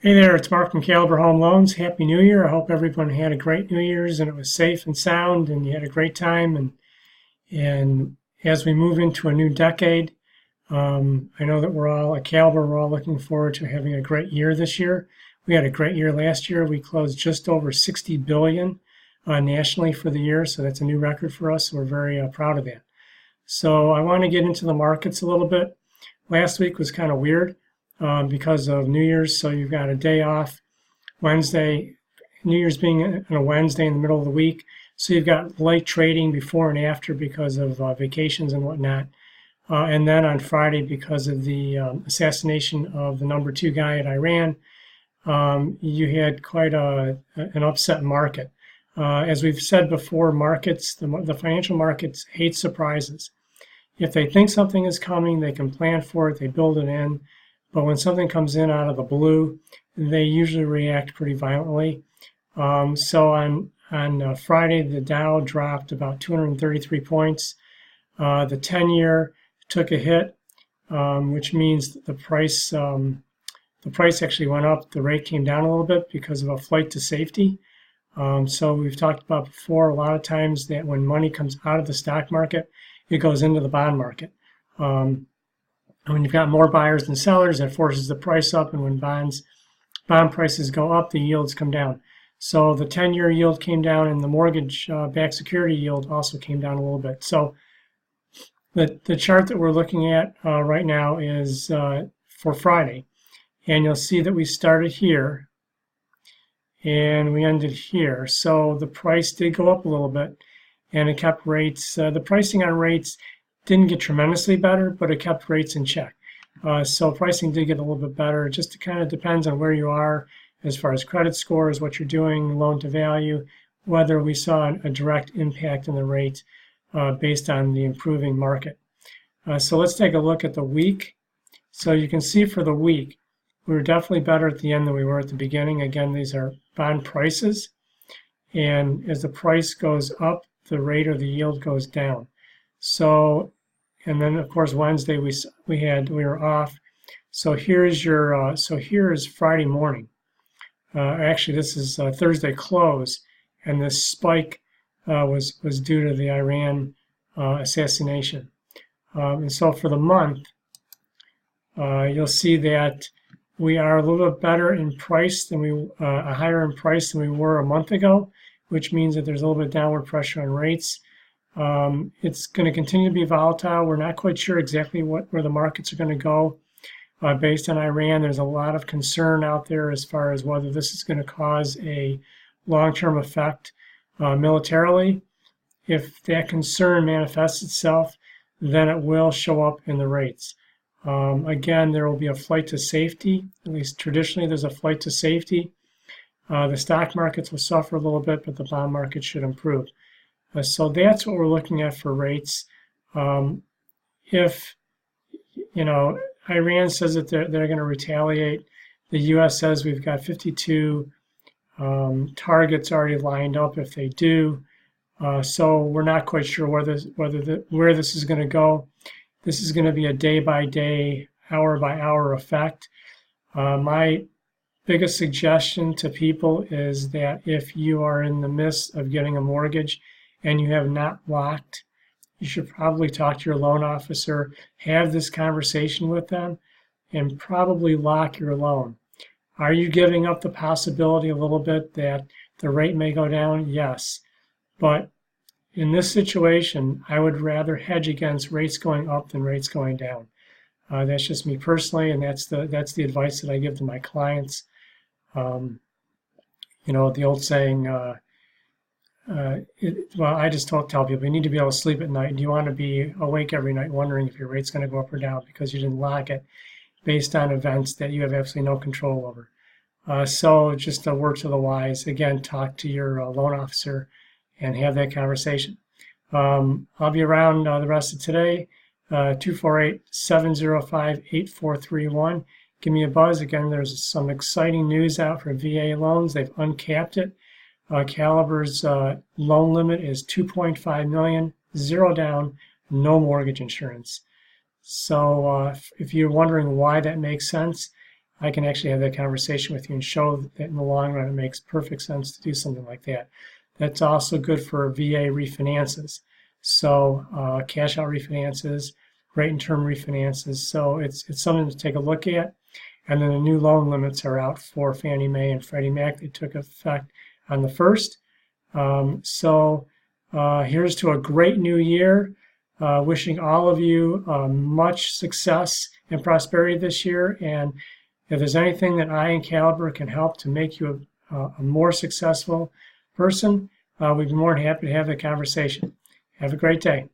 Hey there, it's Mark from Caliber Home Loans. Happy New Year. I hope everyone had a great New Year's and it was safe and sound and you had a great time. And as we move into a new decade, I know that we're all at Caliber, we're all looking forward to having a great year this year. We had a great year last year. We closed just over 60 billion nationally for the year, so that's a new record for us. So we're very proud of that. So I want to get into the markets a little bit. Last week was kind of weird because of New Year's, so you've got a day off. Wednesday, New Year's being on a Wednesday in the middle of the week, so you've got light trading before and after because of vacations and whatnot. And then on Friday, because of the assassination of the number two guy at Iran, you had quite an upset market. As we've said before, the financial markets hate surprises. If they think something is coming, they can plan for it, they build it in. But when something comes in out of the blue, they usually react pretty violently. So on Friday, the Dow dropped about 233 points. The 10-year took a hit, which means that the price actually went up. The rate came down a little bit because of a flight to safety. So we've talked about before, a lot of times that when money comes out of the stock market, it goes into the bond market. When you've got more buyers than sellers, that forces the price up, and when bond prices go up, the yields come down. So the 10-year yield came down, and the mortgage-backed security yield also came down a little bit. So the chart that we're looking at right now is for Friday, and you'll see that we started here and we ended here. So the price did go up a little bit, and it kept rates. The pricing on rates didn't get tremendously better, but it kept rates in check. So pricing did get a little bit better. It just kind of depends on where you are as far as credit scores, what you're doing, loan to value, whether we saw a direct impact in the rate based on the improving market. So let's take a look at the week. So you can see for the week, we were definitely better at the end than we were at the beginning. Again, these are bond prices. And as the price goes up, the rate or the yield goes down. So, and then of course Wednesday we were off. So here is Friday morning. Actually, this is Thursday close, and this spike was due to the Iran assassination. And so for the month, you'll see that we are a little bit better in price than higher in price than we were a month ago, which means that there's a little bit of downward pressure on rates. It's going to continue to be volatile. We're not quite sure exactly where the markets are going to go based on Iran. There's a lot of concern out there as far as whether this is going to cause a long-term effect militarily. If that concern manifests itself, then it will show up in the rates. Again, there will be a flight to safety. At least traditionally, there's a flight to safety. The stock markets will suffer a little bit, but the bond market should improve. So that's what we're looking at for rates. If Iran says that they're going to retaliate, the U.S. says we've got 52 targets already lined up if they do. So we're not quite sure where this is going to go. This is going to be a day-by-day, hour-by-hour effect. My biggest suggestion to people is that if you are in the midst of getting a mortgage and you have not locked, you should probably talk to your loan officer, have this conversation with them, and probably lock your loan. Are you giving up the possibility a little bit that the rate may go down? Yes. But in this situation, I would rather hedge against rates going up than rates going down. That's just me personally, and that's the advice that I give to my clients. The old saying, I just don't tell people, you need to be able to sleep at night. Do you want to be awake every night wondering if your rate's going to go up or down because you didn't lock it based on events that you have absolutely no control over? So just a word to the wise, again, talk to your loan officer and have that conversation. I'll be around the rest of today, 248-705-8431. Give me a buzz. Again, there's some exciting news out for VA loans. They've uncapped it. Caliber's loan limit is $2.5 million, zero down, no mortgage insurance. So if you're wondering why that makes sense, I can actually have that conversation with you and show that in the long run it makes perfect sense to do something like that. That's also good for VA refinances. So cash out refinances, rate and term refinances. So it's something to take a look at. And then the new loan limits are out for Fannie Mae and Freddie Mac. They took effect on the 1st. Here's to a great new year. Wishing all of you much success and prosperity this year. And if there's anything that I and Caliber can help to make you a more successful person, we'd be more than happy to have the conversation. Have a great day.